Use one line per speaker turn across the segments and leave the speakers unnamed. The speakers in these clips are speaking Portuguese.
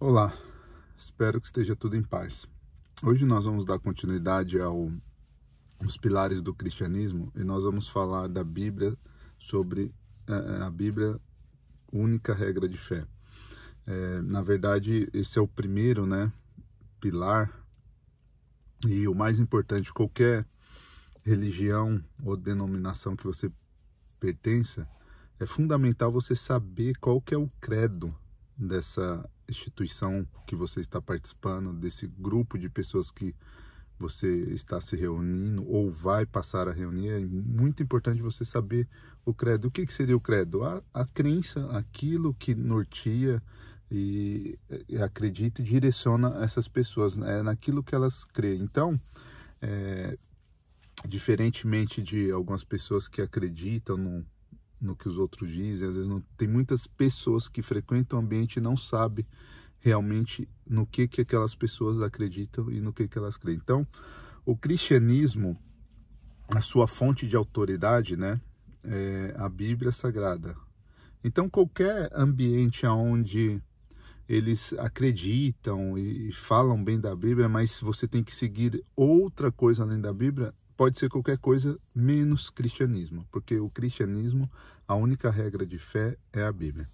Olá, espero que esteja tudo em paz. Hoje nós vamos dar continuidade aos pilares do cristianismo e nós vamos falar da Bíblia sobre a Bíblia, única regra de fé. Na verdade, esse é o primeiro, pilar e o mais importante. Qualquer religião ou denominação que você pertença, é fundamental você saber qual que é o credo dessa instituição que você está participando, desse grupo de pessoas que você está se reunindo ou vai passar a reunir. É muito importante você saber o credo. O que seria o credo? A crença, aquilo que norteia e acredita e direciona essas pessoas, naquilo que elas creem. Então, diferentemente de algumas pessoas que acreditam no que os outros dizem, às vezes tem muitas pessoas que frequentam o ambiente e não sabem realmente no que aquelas pessoas acreditam e no que elas creem. Então, o cristianismo, a sua fonte de autoridade, é a Bíblia Sagrada. Então, qualquer ambiente onde eles acreditam e falam bem da Bíblia, mas você tem que seguir outra coisa além da Bíblia, pode ser qualquer coisa menos cristianismo, porque o cristianismo, a única regra de fé é a Bíblia.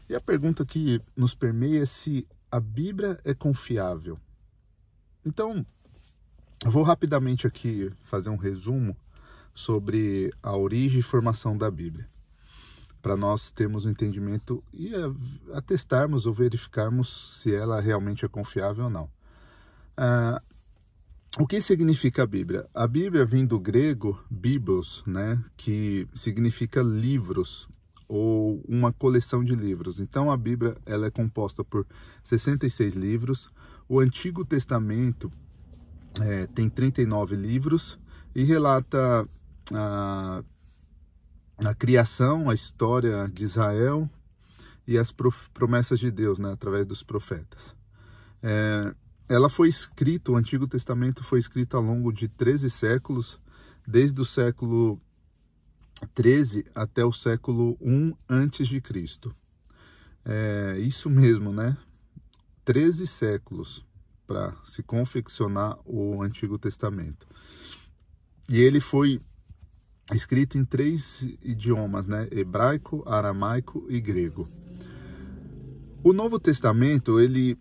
E a pergunta que nos permeia é se a Bíblia é confiável. Então, eu vou rapidamente aqui fazer um resumo sobre a origem e formação da Bíblia, para nós termos um entendimento e atestarmos ou verificarmos se ela realmente é confiável ou não. O que significa a Bíblia? A Bíblia vem do grego biblos, que significa livros ou uma coleção de livros. Então a Bíblia ela é composta por 66 livros. O Antigo Testamento tem 39 livros e relata a criação, a história de Israel e as promessas de Deus, através dos profetas. Ela foi escrita, o Antigo Testamento foi escrito ao longo de 13 séculos, desde o século 13 até o século I antes de Cristo. Isso mesmo, 13 séculos para se confeccionar o Antigo Testamento. E ele foi escrito em 3 idiomas, hebraico, aramaico e grego. O Novo Testamento, ele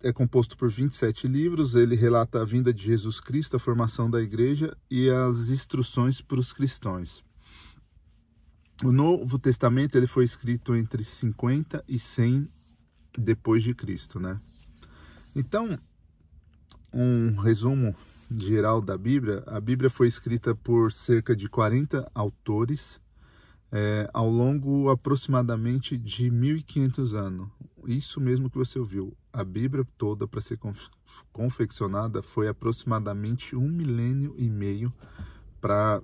é composto por 27 livros, ele relata a vinda de Jesus Cristo, a formação da igreja e as instruções para os cristãos. O Novo Testamento ele foi escrito entre 50 e 100 depois de Cristo, Então, um resumo geral da Bíblia. A Bíblia foi escrita por cerca de 40 autores ao longo aproximadamente de 1.500 anos. Isso mesmo que você ouviu. A Bíblia toda, para ser confeccionada, foi aproximadamente 1 milênio e meio para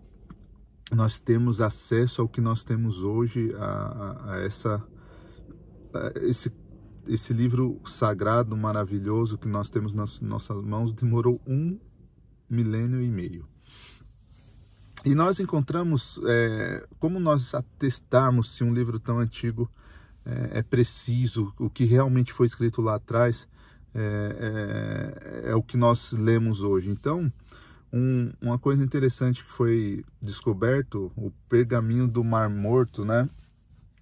nós termos acesso ao que nós temos hoje, esse livro sagrado, maravilhoso que nós temos nas nossas mãos. Demorou 1 milênio e meio. E nós encontramos, como nós atestarmos se um livro tão antigo é preciso, o que realmente foi escrito lá atrás é o que nós lemos hoje. Então, uma coisa interessante que foi descoberto, o pergaminho do Mar Morto,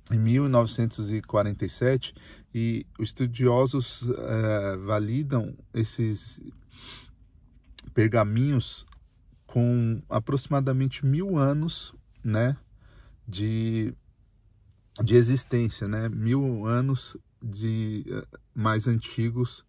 em 1947, e os estudiosos validam esses pergaminhos com aproximadamente 1000 anos, de existência, 1000 anos mais antigos.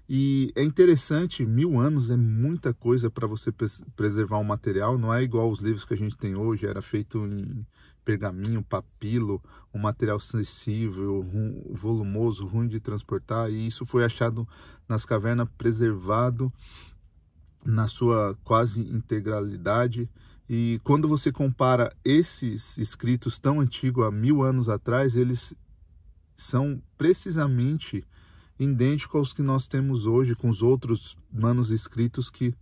E é interessante, 1000 anos é muita coisa para você preservar um material. Não é igual os livros que a gente tem hoje, era feito em pergaminho, papilo, um material sensível, volumoso, ruim de transportar. E isso foi achado nas cavernas, preservado na sua quase integralidade. E quando você compara esses escritos tão antigos, há 1000 anos atrás, eles são precisamente idênticos aos que nós temos hoje, com os outros manuscritos que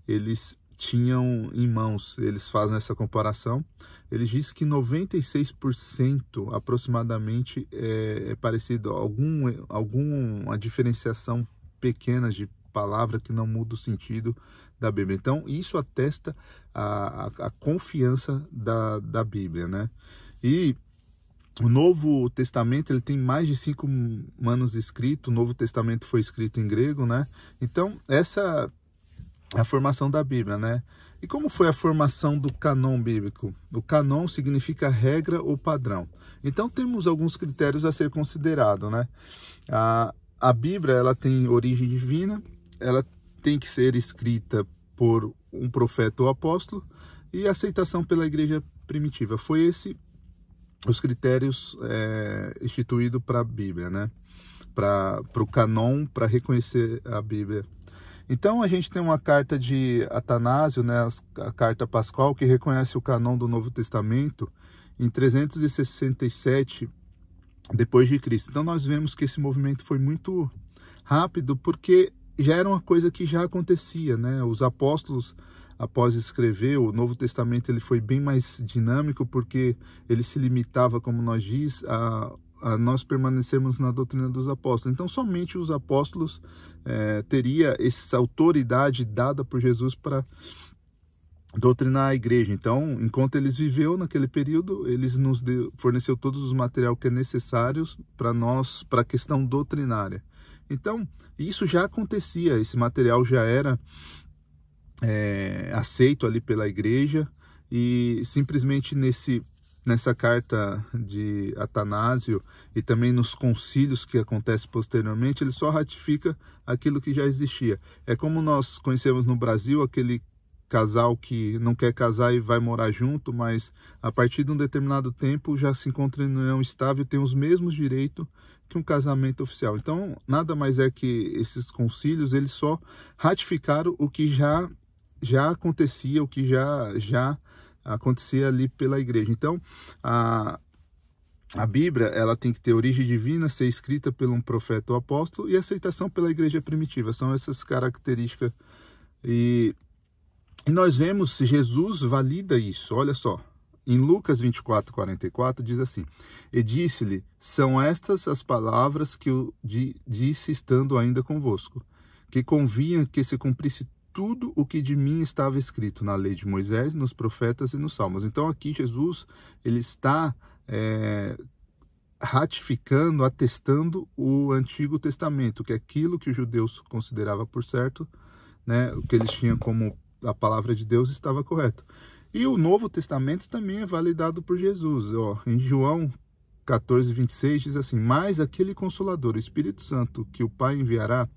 eles tinham em mãos. Eles fazem essa comparação. Eles dizem que 96% aproximadamente é parecido, alguma diferenciação pequena de palavra que não muda o sentido da Bíblia. Então, isso atesta a confiança da Bíblia, né? E o Novo Testamento, ele tem mais de 5 manuscritos. O Novo Testamento foi escrito em grego, né? Então, essa é a formação da Bíblia, né? E como foi a formação do canon bíblico? O canon significa regra ou padrão. Então, temos alguns critérios a ser considerado, né? A Bíblia, ela tem origem divina, ela tem que ser escrita por um profeta ou apóstolo, e aceitação pela igreja primitiva. Foi esse os critérios instituídos para a Bíblia, né? Para o canon, para reconhecer a Bíblia. Então a gente tem uma carta de Atanásio, né? A carta pascal, que reconhece o canon do Novo Testamento em 367 depois de Cristo. Então nós vemos que esse movimento foi muito rápido, porque já era uma coisa que já acontecia, né? Os apóstolos, após escrever o Novo Testamento, ele foi bem mais dinâmico, porque ele se limitava, como nós diz, a nós permanecermos na doutrina dos apóstolos. Então, somente os apóstolos teria essa autoridade dada por Jesus para doutrinar a igreja. Então, enquanto eles viveu naquele período, eles nos forneceu todos os materiais que é necessários para nós, para a questão doutrinária. Então, isso já acontecia, esse material já era aceito ali pela igreja, e simplesmente nessa carta de Atanásio e também nos concílios que acontecem posteriormente, ele só ratifica aquilo que já existia. É como nós conhecemos no Brasil aquele casal que não quer casar e vai morar junto, mas a partir de um determinado tempo já se encontra em união estável e tem os mesmos direitos que um casamento oficial. Então, nada mais é que esses concílios, eles só ratificaram o que já acontecia, o que já acontecia ali pela igreja. Então, a Bíblia, ela tem que ter origem divina, ser escrita por um profeta ou apóstolo, e aceitação pela igreja primitiva. São essas características. E nós vemos Jesus valida isso. Olha só, em Lucas 24:44 diz assim: e disse-lhe, são estas as palavras que eu disse estando ainda convosco, que convinha que se cumprisse tudo o que de mim estava escrito na lei de Moisés, nos profetas e nos salmos. Então aqui Jesus, ele está ratificando, atestando o Antigo Testamento, que é aquilo que os judeus consideravam por certo, né, o que eles tinham como a palavra de Deus estava correto. E o Novo Testamento também é validado por Jesus. Em João 14:26 diz assim: mas aquele Consolador, o Espírito Santo, que o Pai enviará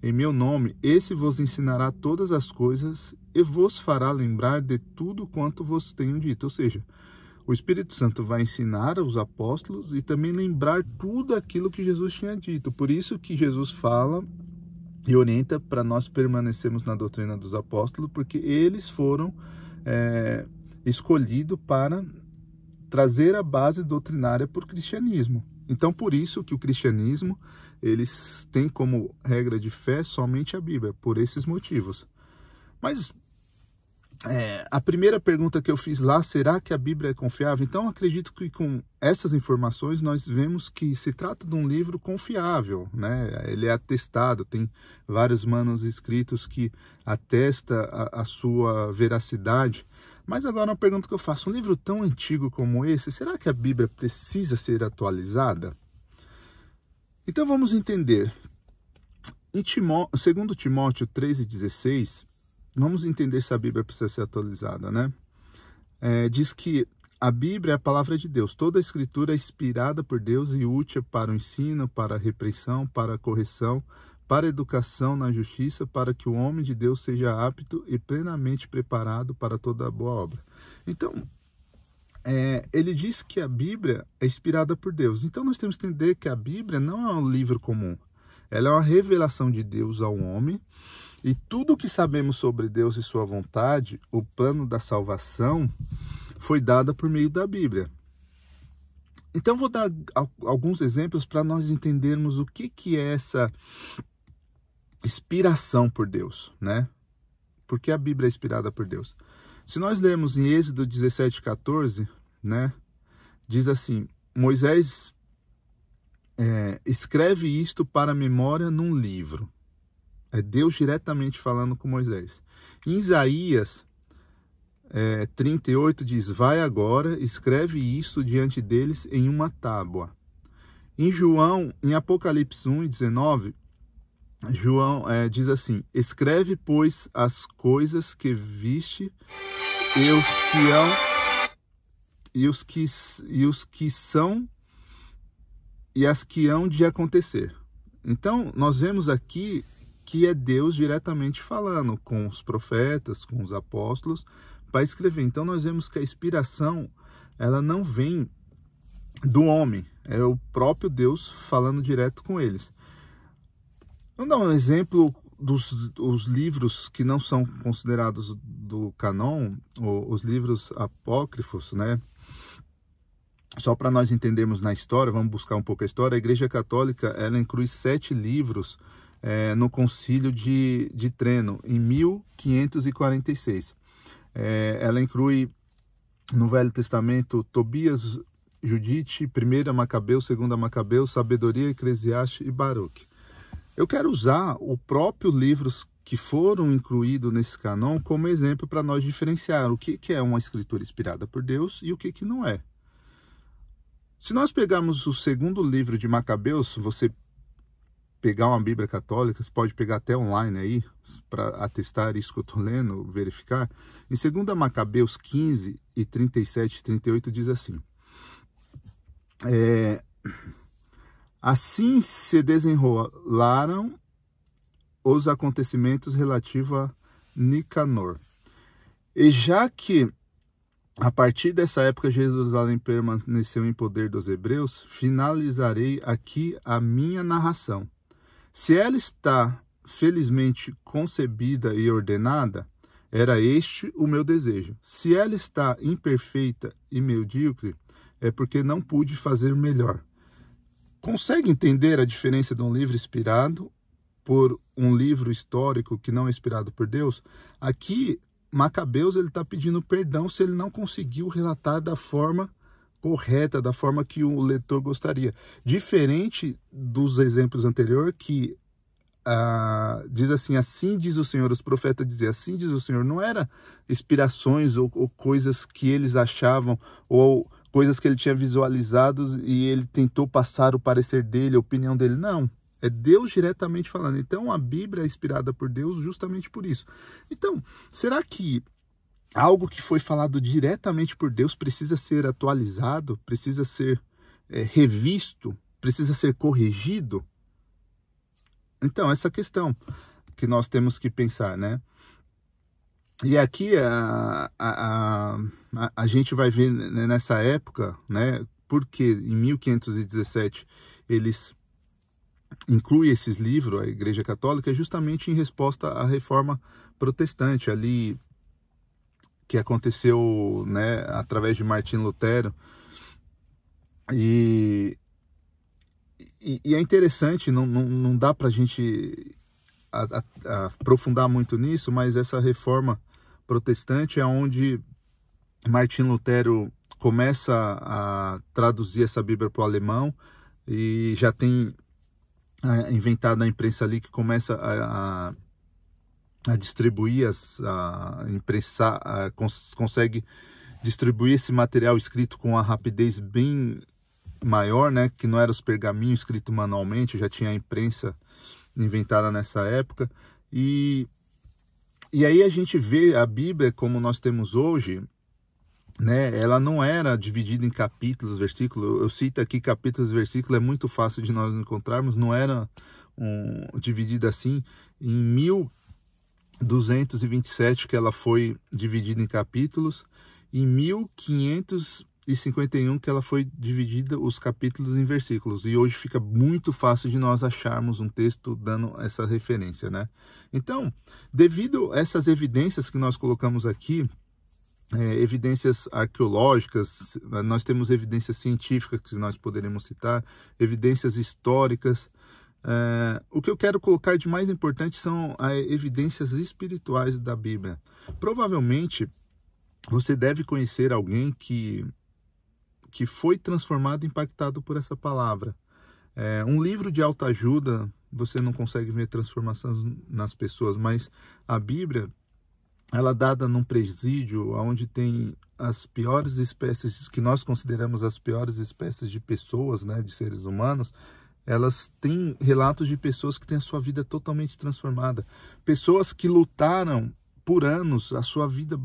em meu nome, esse vos ensinará todas as coisas e vos fará lembrar de tudo quanto vos tenho dito. Ou seja, o Espírito Santo vai ensinar aos apóstolos e também lembrar tudo aquilo que Jesus tinha dito. Por isso que Jesus fala e orienta para nós permanecermos na doutrina dos apóstolos, porque eles foram escolhidos para trazer a base doutrinária para o cristianismo. Então, por isso que o cristianismo, eles têm como regra de fé somente a Bíblia, por esses motivos. Mas a primeira pergunta que eu fiz lá, será que a Bíblia é confiável? Então, acredito que com essas informações nós vemos que se trata de um livro confiável, né? Ele é atestado, tem vários manuscritos que atestam a sua veracidade. Mas agora uma pergunta que eu faço: um livro tão antigo como esse, será que a Bíblia precisa ser atualizada? Então vamos entender. Em 2 Timóteo 3:16, vamos entender se a Bíblia precisa ser atualizada, né? Diz que a Bíblia é a palavra de Deus. Toda a escritura é inspirada por Deus e útil para o ensino, para a repreensão, para a correção, para a educação na justiça, para que o homem de Deus seja apto e plenamente preparado para toda boa obra. Então, ele diz que a Bíblia é inspirada por Deus. Então, nós temos que entender que a Bíblia não é um livro comum. Ela é uma revelação de Deus ao homem. E tudo o que sabemos sobre Deus e sua vontade, o plano da salvação, foi dada por meio da Bíblia. Então, vou dar alguns exemplos para nós entendermos o que é essa inspiração por Deus, né? Por que a Bíblia é inspirada por Deus? Se nós lermos em Êxodo 17:14, né, diz assim: Moisés escreve isto para a memória num livro. É Deus diretamente falando com Moisés. Em Isaías 38 diz: vai agora, escreve isto diante deles em uma tábua. Em Apocalipse 1:19, João diz assim: escreve, pois, as coisas que viste e as que hão de acontecer. Então, nós vemos aqui que é Deus diretamente falando com os profetas, com os apóstolos, para escrever. Então, nós vemos que a inspiração, ela não vem do homem, é o próprio Deus falando direto com eles. Vamos dar um exemplo dos livros que não são considerados do canon, ou os livros apócrifos, né? Só para nós entendermos na história, vamos buscar um pouco a história. A Igreja Católica, ela inclui 7 livros no Concílio de Trento, em 1546. Ela inclui no Velho Testamento Tobias, Judite, 1 Macabeus, 2 Macabeus, Sabedoria, Eclesiastes e Baruque. Eu quero usar os próprios livros que foram incluídos nesse canon como exemplo para nós diferenciar o que é uma escritura inspirada por Deus e o que não é. Se nós pegarmos o 2º livro de Macabeus, você pegar uma Bíblia católica, você pode pegar até online aí, para atestar isso que eu estou lendo, verificar. Em 2 Macabeus 15 e 37 e 38 diz assim: assim se desenrolaram os acontecimentos relativos a Nicanor. E já que a partir dessa época Jerusalém permaneceu em poder dos hebreus, finalizarei aqui a minha narração. Se ela está felizmente concebida e ordenada, era este o meu desejo. Se ela está imperfeita e medíocre, é porque não pude fazer melhor. Consegue entender a diferença de um livro inspirado por um livro histórico que não é inspirado por Deus? Aqui, Macabeus está pedindo perdão se ele não conseguiu relatar da forma correta, da forma que o leitor gostaria. Diferente dos exemplos anteriores, que diz assim: assim diz o Senhor, os profetas diziam, assim diz o Senhor. Não era inspirações ou coisas que eles achavam, ou coisas que ele tinha visualizado e ele tentou passar o parecer dele, a opinião dele. Não, é Deus diretamente falando. Então a Bíblia é inspirada por Deus justamente por isso. Então, será que algo que foi falado diretamente por Deus precisa ser atualizado, precisa ser revisto, precisa ser corrigido? Então, essa questão que nós temos que pensar, né? E aqui a gente vai ver nessa época, né? Porque em 1517 eles incluem esses livros, a Igreja Católica, justamente em resposta à Reforma Protestante, ali que aconteceu, né, através de Martim Lutero. E é interessante, não dá para a gente aprofundar muito nisso, mas essa reforma protestante é onde Martim Lutero começa a traduzir essa Bíblia para o alemão, e já tem inventado a imprensa ali que começa a distribuir, consegue distribuir esse material escrito com uma rapidez bem maior, né? Que não eram os pergaminhos escritos manualmente, já tinha a imprensa inventada nessa época. E aí a gente vê a Bíblia como nós temos hoje, né? Ela não era dividida em capítulos, versículos. Eu cito aqui capítulos e versículos, é muito fácil de nós encontrarmos. Não era dividida assim. Em 1227 que ela foi dividida em capítulos. Em 1551 que ela foi dividida os capítulos em versículos. E hoje fica muito fácil de nós acharmos um texto dando essa referência, né? Então, devido a essas evidências que nós colocamos aqui, evidências arqueológicas, nós temos evidências científicas que nós poderemos citar, evidências históricas, O que eu quero colocar de mais importante são as evidências espirituais da Bíblia. Provavelmente, você deve conhecer alguém que foi transformado, impactado por essa palavra. Um livro de autoajuda, você não consegue ver transformação nas pessoas, mas a Bíblia, ela é dada num presídio onde tem as piores espécies, que nós consideramos as piores espécies de pessoas, né, de seres humanos. Elas têm relatos de pessoas que têm a sua vida totalmente transformada. Pessoas que lutaram por anos, a sua vida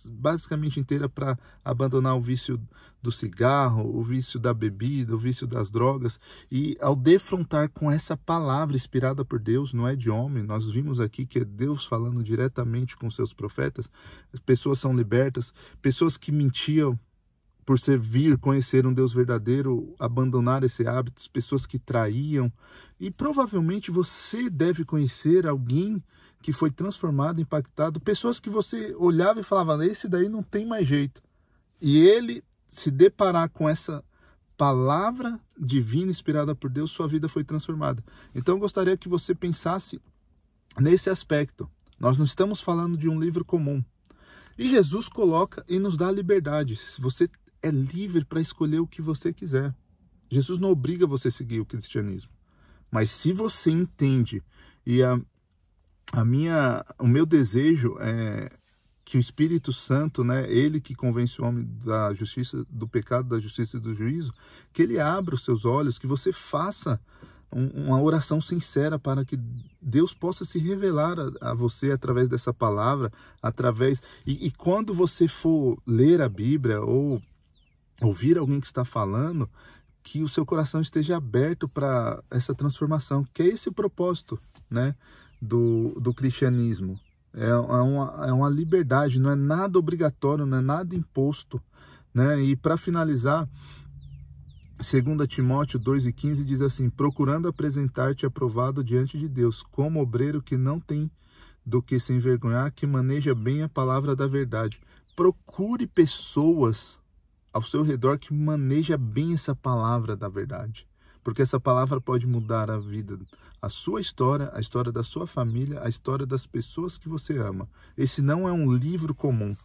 basicamente inteira, para abandonar o vício do cigarro, o vício da bebida, o vício das drogas. E ao defrontar com essa palavra inspirada por Deus, não é de homem, nós vimos aqui que é Deus falando diretamente com seus profetas, as pessoas são libertas. Pessoas que mentiam por servir, conhecer um Deus verdadeiro, abandonar esse hábito, pessoas que traíam. E provavelmente você deve conhecer alguém que foi transformado, impactado, pessoas que você olhava e falava, esse daí não tem mais jeito. E ele se deparar com essa palavra divina inspirada por Deus, sua vida foi transformada. Então eu gostaria que você pensasse nesse aspecto. Nós não estamos falando de um livro comum. E Jesus coloca e nos dá a liberdade. Você é livre para escolher o que você quiser. Jesus não obriga você a seguir o cristianismo. Mas se você entende, e o meu desejo é que o Espírito Santo, né, ele que convence o homem da justiça, do pecado, da justiça e do juízo, que ele abra os seus olhos, que você faça uma oração sincera para que Deus possa se revelar a você através dessa palavra, e quando você for ler a Bíblia ou ouvir alguém que está falando, que o seu coração esteja aberto para essa transformação, que é esse o propósito, né, do cristianismo. É uma liberdade, não é nada obrigatório, não é nada imposto, né? E para finalizar, 2 Timóteo 2,15 diz assim: procurando apresentar-te aprovado diante de Deus, como obreiro que não tem do que se envergonhar, que maneja bem a palavra da verdade. Procure pessoas ao seu redor que maneja bem essa palavra da verdade, porque essa palavra pode mudar a vida, a sua história, a história da sua família, a história das pessoas que você ama. Esse não é um livro comum,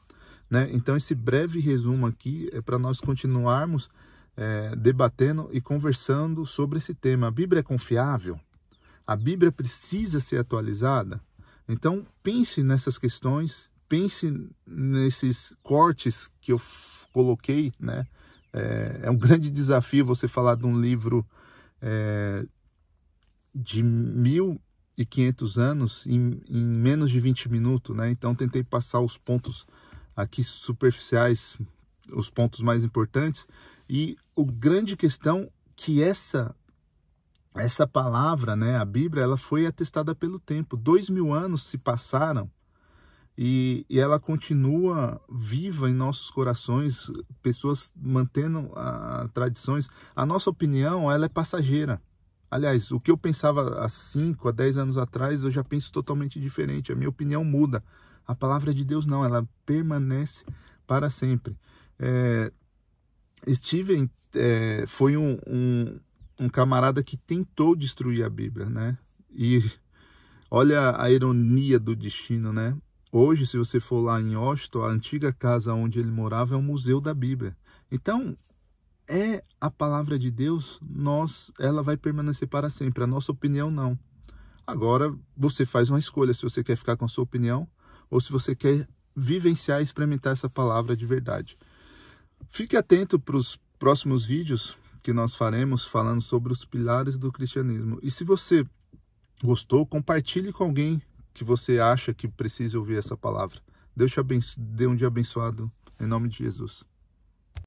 né? Então esse breve resumo aqui é para nós continuarmos debatendo e conversando sobre esse tema. A Bíblia é confiável? A Bíblia precisa ser atualizada? Então pense nessas questões, pense nesses cortes que eu coloquei, né? É um grande desafio você falar de um livro de 1500 anos em menos de 20 minutos, né? Então tentei passar os pontos aqui superficiais, os pontos mais importantes, e a grande questão que essa palavra, né, a Bíblia, ela foi atestada pelo tempo. 2000 anos se passaram e ela continua viva em nossos corações, pessoas mantendo tradições. A nossa opinião, ela é passageira. Aliás, o que eu pensava há 5, a 10 anos atrás, eu já penso totalmente diferente. A minha opinião muda. A palavra de Deus não, ela permanece para sempre. Steven foi um camarada que tentou destruir a Bíblia, né? E olha a ironia do destino, né? Hoje, se você for lá em Washington, a antiga casa onde ele morava é um museu da Bíblia. Então, a palavra de Deus, ela vai permanecer para sempre. A nossa opinião, não. Agora, você faz uma escolha se você quer ficar com a sua opinião ou se você quer vivenciar e experimentar essa palavra de verdade. Fique atento para os próximos vídeos que nós faremos falando sobre os pilares do cristianismo. E se você gostou, compartilhe com alguém que você acha que precisa ouvir essa palavra. Deus te dê um dia abençoado, em nome de Jesus.